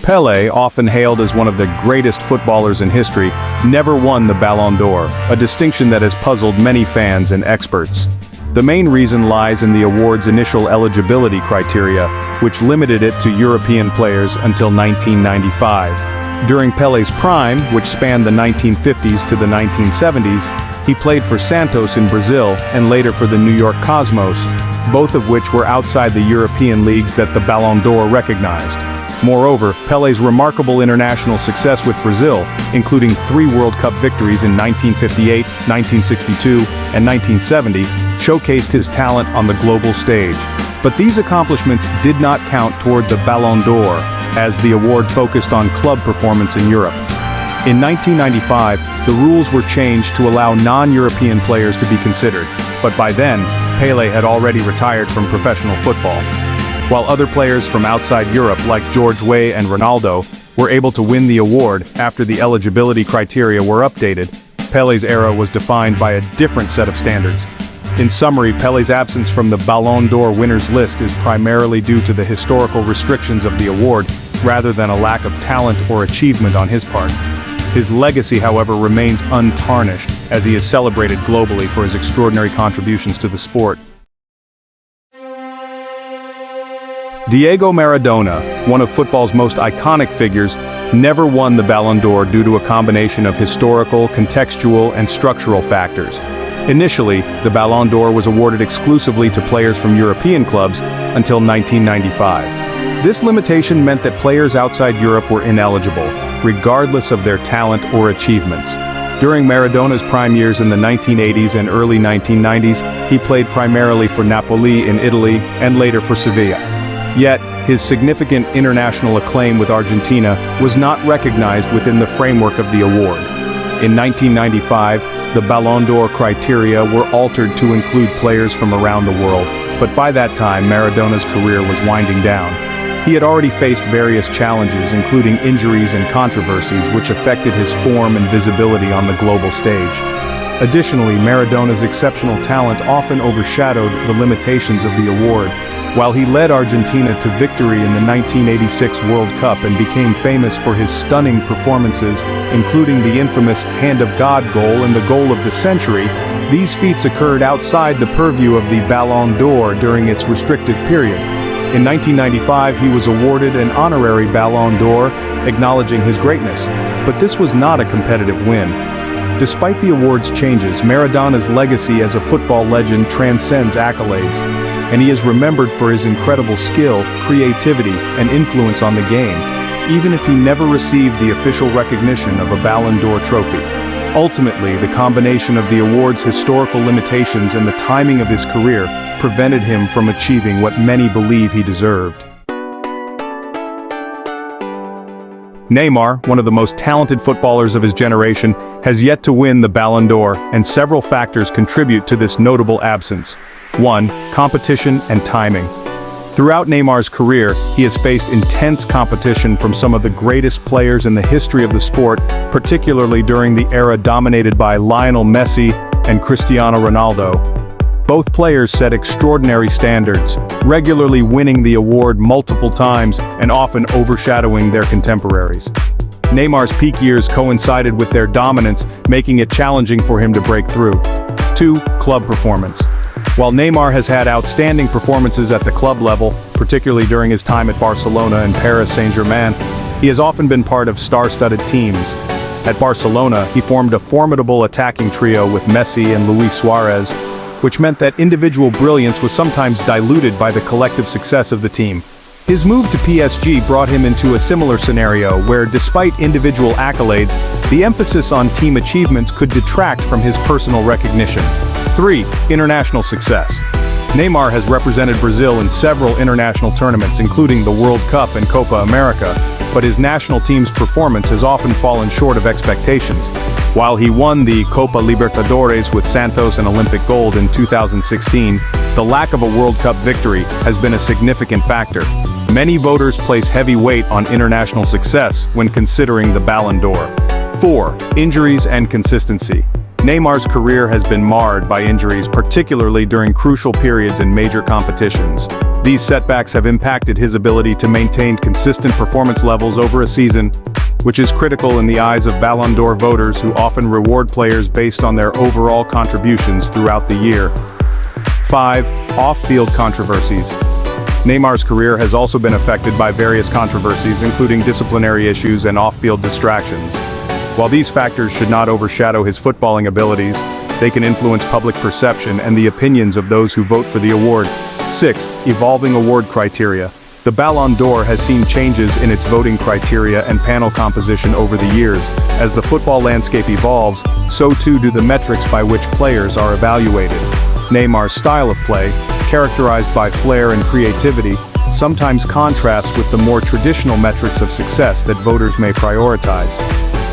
Pelé, often hailed as one of the greatest footballers in history, never won the Ballon d'Or, a distinction that has puzzled many fans and experts. The main reason lies in the award's initial eligibility criteria, which limited it to European players until 1995. During Pelé's prime, which spanned the 1950s to the 1970s, he played for Santos in Brazil and later for the New York Cosmos, both of which were outside the European leagues that the Ballon d'Or recognized. Moreover, Pelé's remarkable international success with Brazil, including 3 World Cup victories in 1958, 1962, and 1970, showcased his talent on the global stage. But these accomplishments did not count toward the Ballon d'Or, as the award focused on club performance in Europe. In 1995, the rules were changed to allow non-European players to be considered, but by then, Pelé had already retired from professional football. While other players from outside Europe like George Weah and Ronaldo were able to win the award after the eligibility criteria were updated, Pelé's era was defined by a different set of standards. In summary, Pelé's absence from the Ballon d'Or winners list is primarily due to the historical restrictions of the award rather than a lack of talent or achievement on his part. His legacy, however, remains untarnished, as he is celebrated globally for his extraordinary contributions to the sport. Diego Maradona, one of football's most iconic figures, never won the Ballon d'Or due to a combination of historical, contextual, and structural factors. Initially, the Ballon d'Or was awarded exclusively to players from European clubs until 1995. This limitation meant that players outside Europe were ineligible, regardless of their talent or achievements. During Maradona's prime years in the 1980s and early 1990s, he played primarily for Napoli in Italy and later for Sevilla. Yet, his significant international acclaim with Argentina was not recognized within the framework of the award. In 1995, the Ballon d'Or criteria were altered to include players from around the world, but by that time Maradona's career was winding down. He had already faced various challenges, including injuries and controversies, which affected his form and visibility on the global stage. Additionally, Maradona's exceptional talent often overshadowed the limitations of the award. While he led Argentina to victory in the 1986 World Cup and became famous for his stunning performances, including the infamous Hand of God goal and the goal of the century, these feats occurred outside the purview of the Ballon d'Or during its restrictive period. In 1995, he was awarded an honorary Ballon d'Or, acknowledging his greatness, but this was not a competitive win. Despite the award's changes, Maradona's legacy as a football legend transcends accolades, and he is remembered for his incredible skill, creativity, and influence on the game, even if he never received the official recognition of a Ballon d'Or trophy. Ultimately, the combination of the award's historical limitations and the timing of his career prevented him from achieving what many believe he deserved. Neymar, one of the most talented footballers of his generation, has yet to win the Ballon d'Or, and several factors contribute to this notable absence. 1. Competition and timing. Throughout Neymar's career, he has faced intense competition from some of the greatest players in the history of the sport, particularly during the era dominated by Lionel Messi and Cristiano Ronaldo. Both players set extraordinary standards, regularly winning the award multiple times and often overshadowing their contemporaries. Neymar's peak years coincided with their dominance, making it challenging for him to break through. 2. Club performance. While Neymar has had outstanding performances at the club level, particularly during his time at Barcelona and Paris Saint-Germain, he has often been part of star-studded teams. At Barcelona, he formed a formidable attacking trio with Messi and Luis Suarez, which meant that individual brilliance was sometimes diluted by the collective success of the team. His move to PSG brought him into a similar scenario where, despite individual accolades, the emphasis on team achievements could detract from his personal recognition. 3. International success. Neymar has represented Brazil in several international tournaments, including the World Cup and Copa America, but his national team's performance has often fallen short of expectations. While he won the Copa Libertadores with Santos and Olympic gold in 2016, the lack of a World Cup victory has been a significant factor. Many voters place heavy weight on international success when considering the Ballon d'Or. 4. Injuries and consistency. Neymar's career has been marred by injuries, particularly during crucial periods in major competitions. These setbacks have impacted his ability to maintain consistent performance levels over a season, which is critical in the eyes of Ballon d'Or voters who often reward players based on their overall contributions throughout the year. 5. Off-field controversies. Neymar's career has also been affected by various controversies, including disciplinary issues and off-field distractions. While these factors should not overshadow his footballing abilities, they can influence public perception and the opinions of those who vote for the award. 6. Evolving award criteria. The Ballon d'Or has seen changes in its voting criteria and panel composition over the years. As the football landscape evolves, so too do the metrics by which players are evaluated. Neymar's style of play, characterized by flair and creativity, sometimes contrasts with the more traditional metrics of success that voters may prioritize.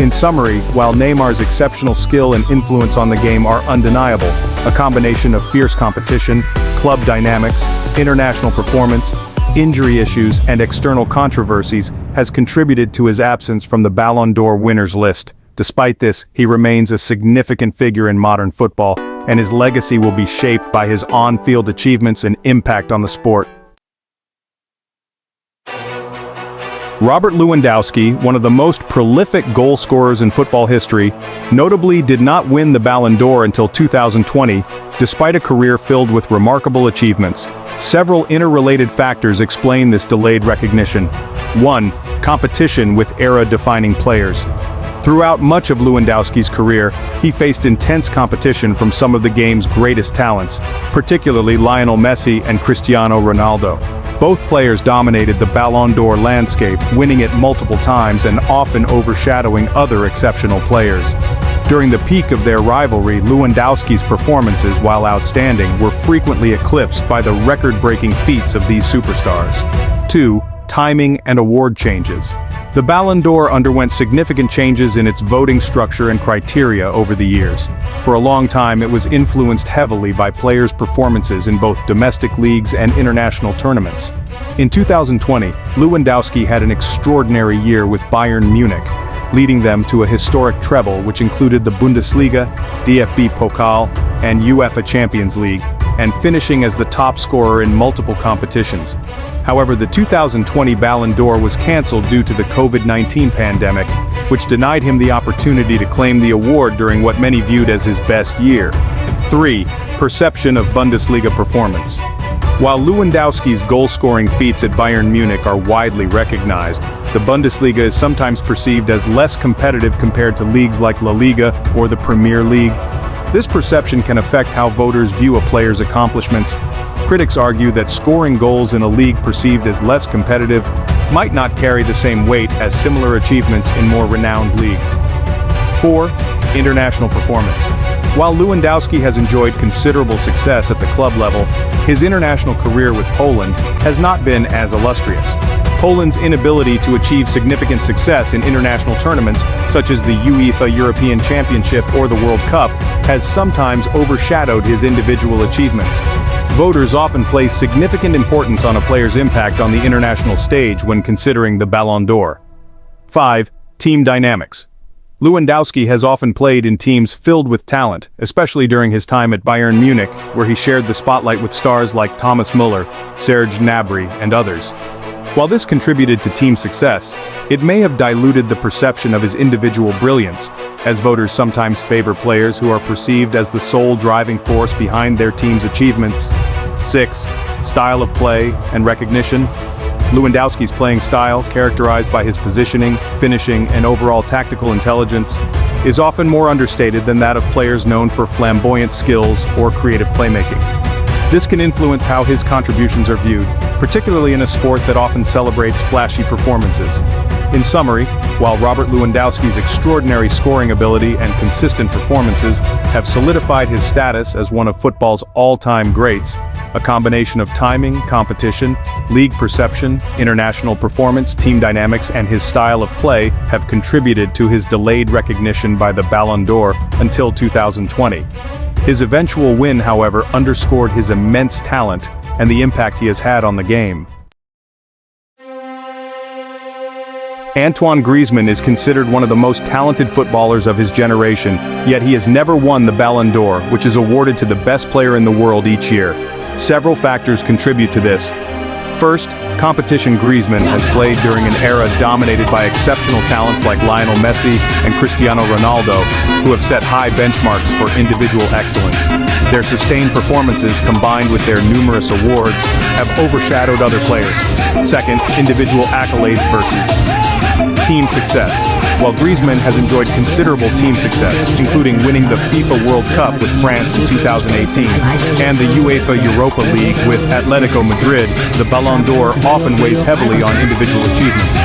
In summary, while Neymar's exceptional skill and influence on the game are undeniable, a combination of fierce competition, club dynamics, international performance, injury issues, and external controversies has contributed to his absence from the Ballon d'Or winners list. Despite this, he remains a significant figure in modern football, and his legacy will be shaped by his on-field achievements and impact on the sport. Robert Lewandowski, one of the most prolific goal scorers in football history, notably did not win the Ballon d'Or until 2020, despite a career filled with remarkable achievements. Several interrelated factors explain this delayed recognition. 1. Competition with era-defining players. Throughout much of Lewandowski's career, he faced intense competition from some of the game's greatest talents, particularly Lionel Messi and Cristiano Ronaldo. Both players dominated the Ballon d'Or landscape, winning it multiple times and often overshadowing other exceptional players. During the peak of their rivalry, Lewandowski's performances, while outstanding, were frequently eclipsed by the record-breaking feats of these superstars. 2. Timing and award changes. The Ballon d'Or underwent significant changes in its voting structure and criteria over the years. For a long time, it was influenced heavily by players' performances in both domestic leagues and international tournaments. In 2020, Lewandowski had an extraordinary year with Bayern Munich, leading them to a historic treble which included the Bundesliga, DFB Pokal, and UEFA Champions League, and finishing as the top scorer in multiple competitions. However, the 2020 Ballon d'Or was cancelled due to the COVID-19 pandemic, which denied him the opportunity to claim the award during what many viewed as his best year. 3. Perception of Bundesliga performance. While Lewandowski's goal-scoring feats at Bayern Munich are widely recognized, the Bundesliga is sometimes perceived as less competitive compared to leagues like La Liga or the Premier League. This perception can affect how voters view a player's accomplishments. Critics argue that scoring goals in a league perceived as less competitive might not carry the same weight as similar achievements in more renowned leagues. 4. International performance. While Lewandowski has enjoyed considerable success at the club level, his international career with Poland has not been as illustrious. Poland's inability to achieve significant success in international tournaments, such as the UEFA European Championship or the World Cup, has sometimes overshadowed his individual achievements. Voters often place significant importance on a player's impact on the international stage when considering the Ballon d'Or. 5. Team dynamics. Lewandowski has often played in teams filled with talent, especially during his time at Bayern Munich, where he shared the spotlight with stars like Thomas Müller, Serge Gnabry, and others. While this contributed to team success, it may have diluted the perception of his individual brilliance, as voters sometimes favor players who are perceived as the sole driving force behind their team's achievements. 6. Style of play and recognition. Lewandowski's playing style, characterized by his positioning, finishing, and overall tactical intelligence, is often more understated than that of players known for flamboyant skills or creative playmaking. This can influence how his contributions are viewed, particularly in a sport that often celebrates flashy performances. In summary, while Robert Lewandowski's extraordinary scoring ability and consistent performances have solidified his status as one of football's all-time greats, a combination of timing, competition, league perception, international performance, team dynamics, and his style of play have contributed to his delayed recognition by the Ballon d'Or until 2020. His eventual win, however, underscored his immense talent and the impact he has had on the game. Antoine Griezmann is considered one of the most talented footballers of his generation, yet he has never won the Ballon d'Or, which is awarded to the best player in the world each year. Several factors contribute to this. First, competition. Griezmann has played during an era dominated by exceptional talents like Lionel Messi and Cristiano Ronaldo, who have set high benchmarks for individual excellence. Their sustained performances, combined with their numerous awards, have overshadowed other players. Second, individual accolades versus team success. While Griezmann has enjoyed considerable team success, including winning the FIFA World Cup with France in 2018 and the UEFA Europa League with Atletico Madrid, the Ballon d'Or often weighs heavily on individual achievements.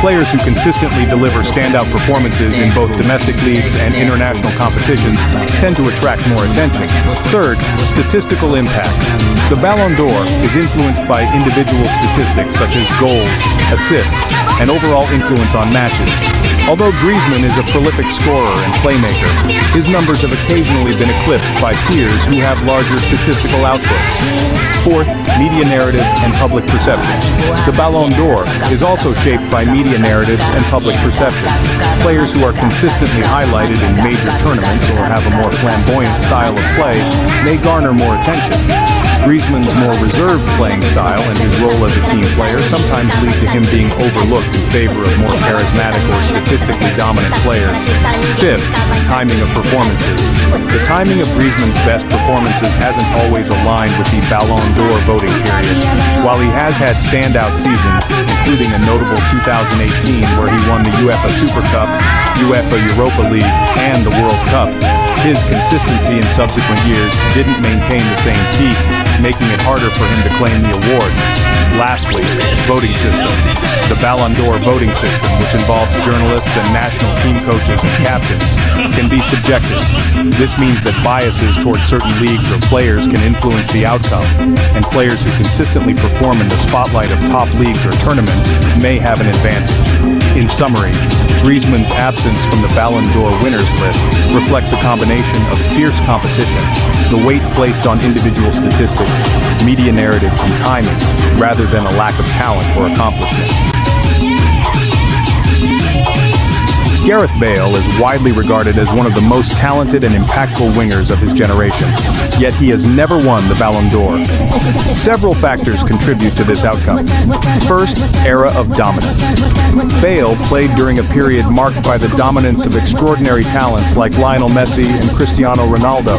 Players who consistently deliver standout performances in both domestic leagues and international competitions tend to attract more attention. Third, statistical impact. The Ballon d'Or is influenced by individual statistics such as goals, assists, and overall influence on matches. Although Griezmann is a prolific scorer and playmaker, his numbers have occasionally been eclipsed by peers who have larger statistical outputs. Fourth, media narrative and public perception. The Ballon d'Or is also shaped by media narratives and public perception. Players who are consistently highlighted in major tournaments or have a more flamboyant style of play may garner more attention. Griezmann's more reserved playing style and his role as a team player sometimes lead to him being overlooked in favor of more charismatic or statistically dominant players. Fifth, timing of performances. The timing of Griezmann's best performances hasn't always aligned with the Ballon d'Or voting period. While he has had standout seasons, including a notable 2018 where he won the UEFA Super Cup, UEFA Europa League, and the World Cup, his consistency in subsequent years didn't maintain the same peak, making it harder for him to claim the award. Lastly, voting system. The Ballon d'Or voting system, which involves journalists and national team coaches and captains, can be subjective. This means that biases towards certain leagues or players can influence the outcome, and players who consistently perform in the spotlight of top leagues or tournaments may have an advantage. In summary, Griezmann's absence from the Ballon d'Or winners list reflects a combination of fierce competition, the weight placed on individual statistics, media narratives, and timing, rather than a lack of talent or accomplishment. Gareth Bale is widely regarded as one of the most talented and impactful wingers of his generation, yet he has never won the Ballon d'Or. Several factors contribute to this outcome. First, era of dominance. Bale played during a period marked by the dominance of extraordinary talents like Lionel Messi and Cristiano Ronaldo.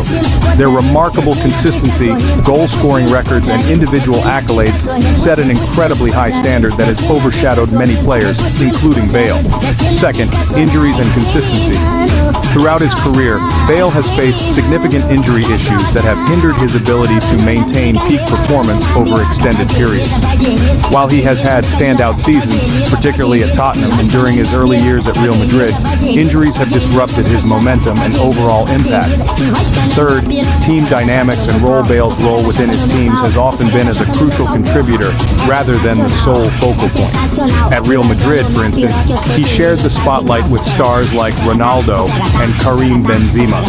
Their remarkable consistency, goal-scoring records, and individual accolades set an incredibly high standard that has overshadowed many players, including Bale. Second, injuries and consistency. Throughout his career, Bale has faced significant injury issues that have hindered his ability to maintain peak performance over extended periods. While he has had standout seasons, particularly at Tottenham and during his early years at Real Madrid, injuries have disrupted his momentum and overall impact. Third, team dynamics and Bale's role within his teams has often been as a crucial contributor rather than the sole focal point. At Real Madrid, for instance, he shared the spotlight with stars like Ronaldo and Karim Benzema.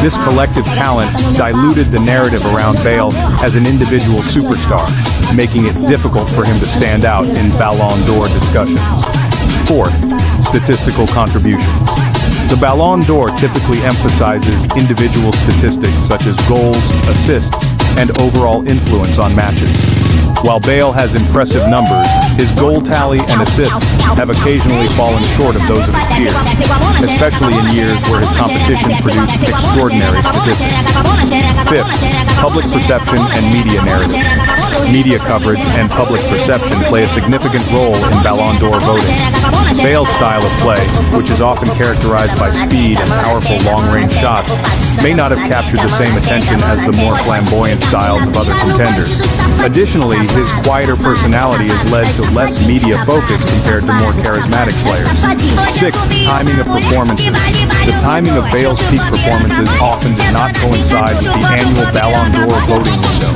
This collective talent diluted the narrative around Bale as an individual superstar, making it difficult for him to stand out in Ballon d'Or discussions. Fourth, statistical contributions. The Ballon d'Or typically emphasizes individual statistics such as goals, assists, and overall influence on matches. While Bale has impressive numbers, his goal tally and assists have occasionally fallen short of those of his peers, especially in years where his competition produced extraordinary statistics. Fifth, public perception and media narrative. Media coverage and public perception play a significant role in Ballon d'Or voting. Bale's style of play, which is often characterized by speed and powerful long-range shots, may not have captured the same attention as the more flamboyant styles of other contenders. Additionally, his quieter personality has led to less media focus compared to more charismatic players. Sixth, timing of performances. The timing of Bale's peak performances often did not coincide with the annual Ballon d'Or voting window.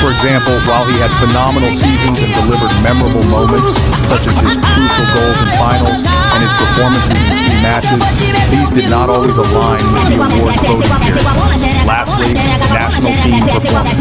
For example, while he had phenomenal seasons and delivered memorable moments, such as his crucial goals in finals and his performances in key matches, these did not always align with the award voting period. Lastly, national team performance.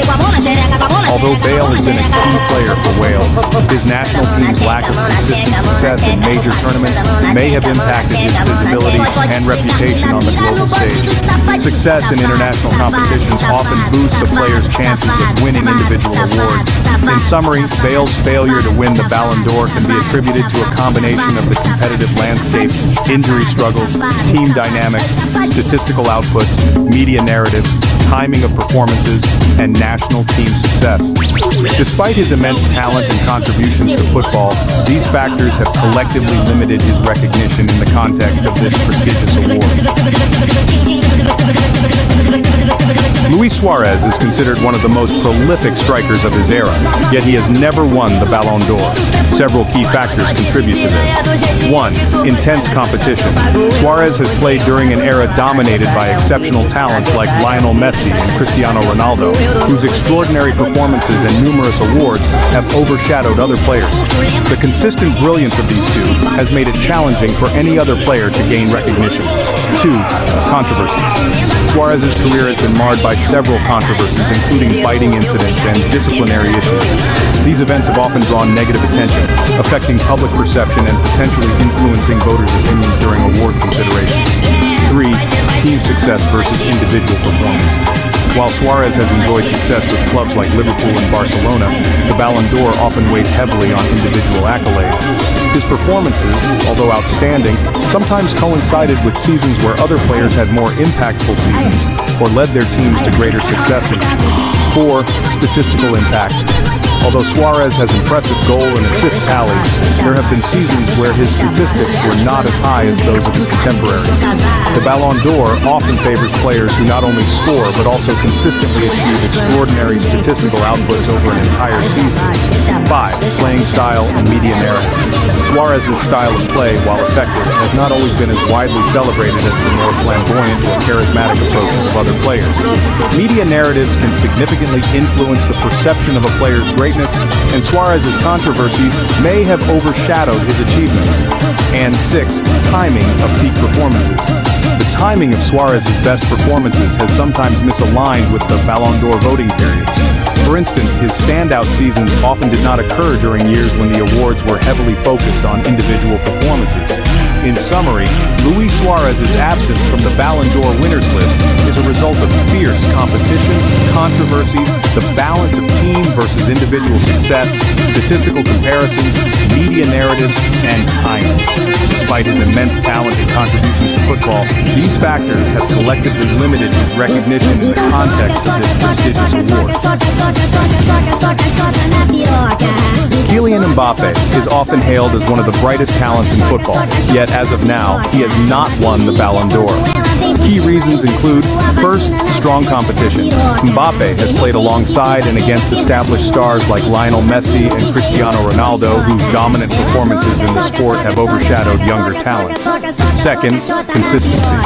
Although Bale has been a key player for Wales, his national team's lack of consistent success in major tournaments may have impacted his visibility and reputation on the global stage. Success in international competitions often boosts a player's chances of winning individual awards. In summary, Bale's failure to win the Ballon d'Or can be attributed to a combination of the competitive landscape, injury struggles, team dynamics, statistical outputs, media narratives, timing of performances, and national team success. Despite his immense talent and contributions to football, these factors have collectively limited his recognition in the context of this prestigious award. Luis Suarez is considered one of the most prolific strikers of his era, yet he has never won the Ballon d'Or. Several key factors contribute to this. 1. Intense competition. Suarez has played during an era dominated by exceptional talents like Lionel Messi and Cristiano Ronaldo, whose extraordinary performances and numerous awards have overshadowed other players. The consistent brilliance of these two has made it challenging for any other player to gain recognition. 2. Controversies. Suarez's career has been marred by several controversies, including fighting incidents and disciplinary issues. These events have often drawn negative attention, affecting public perception and potentially influencing voters' opinions during award considerations. 3. Team success versus individual performance. While Suarez has enjoyed success with clubs like Liverpool and Barcelona, the Ballon d'Or often weighs heavily on individual accolades. His performances, although outstanding, sometimes coincided with seasons where other players had more impactful seasons or led their teams to greater successes. 4. Statistical impact. Although Suarez has impressive goal and assist tallies, there have been seasons where his statistics were not as high as those of his contemporaries. The Ballon d'Or often favors players who not only score but also consistently achieve extraordinary statistical outputs over an entire season. 5. Playing style and media narrative. Suarez's style of play, while effective, has not always been as widely celebrated as the more flamboyant or charismatic approaches of other players. Media narratives can significantly influence the perception of a player's greatness, and Suarez's controversies may have overshadowed his achievements. And 6. Timing of peak performances. The timing of Suarez's best performances has sometimes misaligned with the Ballon d'Or voting periods. For instance, his standout seasons often did not occur during years when the awards were heavily focused on individual performances. In summary, Luis Suarez's absence from the Ballon d'Or winners list is a result of fierce competition, controversies, the balance of team versus individual success, statistical comparisons, media narratives, and timing. Despite his immense talent and contributions to football, these factors have collectively limited his recognition in the context of this prestigious award. Kylian Mbappe is often hailed as one of the brightest talents in football, yet as of now, he has not won the Ballon d'Or. Key reasons include, first, strong competition. Mbappe has played alongside and against established stars like Lionel Messi and Cristiano Ronaldo, whose dominant performances in the sport have overshadowed younger talents. Second, consistency.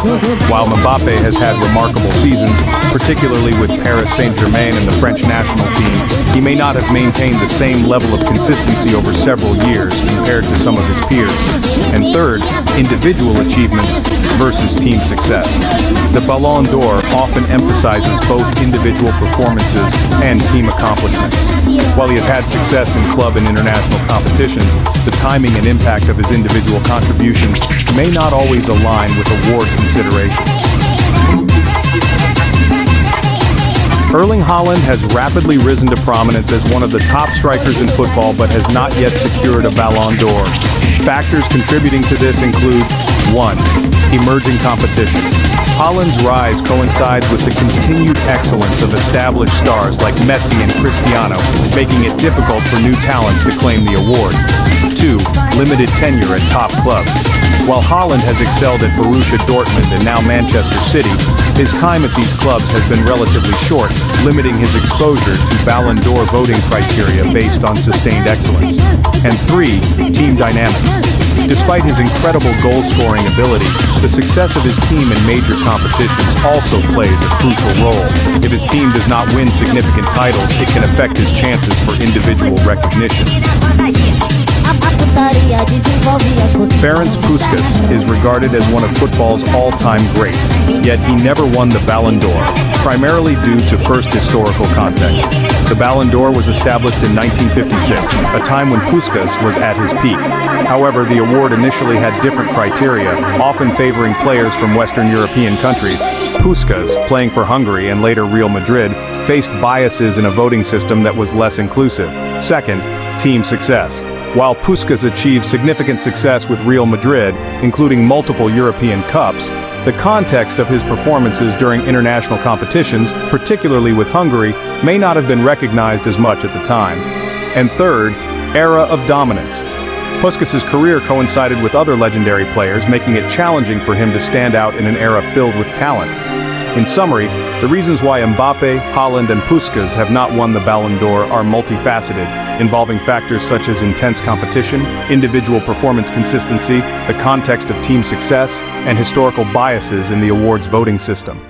While Mbappe has had remarkable seasons, particularly with Paris Saint-Germain and the French national team, he may not have maintained the same level of consistency over several years compared to some of his peers. And third, individual achievements versus team success. The Ballon d'Or often emphasizes both individual performances and team accomplishments. While he has had success in club and international competitions, the timing and impact of his individual contributions may not always align with award considerations. Erling Haaland has rapidly risen to prominence as one of the top strikers in football but has not yet secured a Ballon d'Or. Factors contributing to this include 1. Emerging competition. Haaland's rise coincides with the continued excellence of established stars like Messi and Cristiano, making it difficult for new talents to claim the award. 2. Limited tenure at top clubs. While Haaland has excelled at Borussia Dortmund and now Manchester City, his time at these clubs has been relatively short, limiting his exposure to Ballon d'Or voting criteria based on sustained excellence. And 3. Team dynamics. Despite his incredible goal-scoring ability, the success of his team in major competitions also plays a crucial role. If his team does not win significant titles, it can affect his chances for individual recognition. Ferenc Puskás is regarded as one of football's all-time greats, yet he never won the Ballon d'Or, primarily due to first historical context. The Ballon d'Or was established in 1956, a time when Puskás was at his peak. However, the award initially had different criteria, often favoring players from Western European countries. Puskás, playing for Hungary and later Real Madrid, faced biases in a voting system that was less inclusive. Second, team success. While Puskás achieved significant success with Real Madrid, including multiple European Cups, the context of his performances during international competitions, particularly with Hungary, may not have been recognized as much at the time. And third, era of dominance. Puskás's career coincided with other legendary players, making it challenging for him to stand out in an era filled with talent. In summary, the reasons why Mbappe, Haaland, and Puskás have not won the Ballon d'Or are multifaceted, involving factors such as intense competition, individual performance consistency, the context of team success, and historical biases in the awards voting system.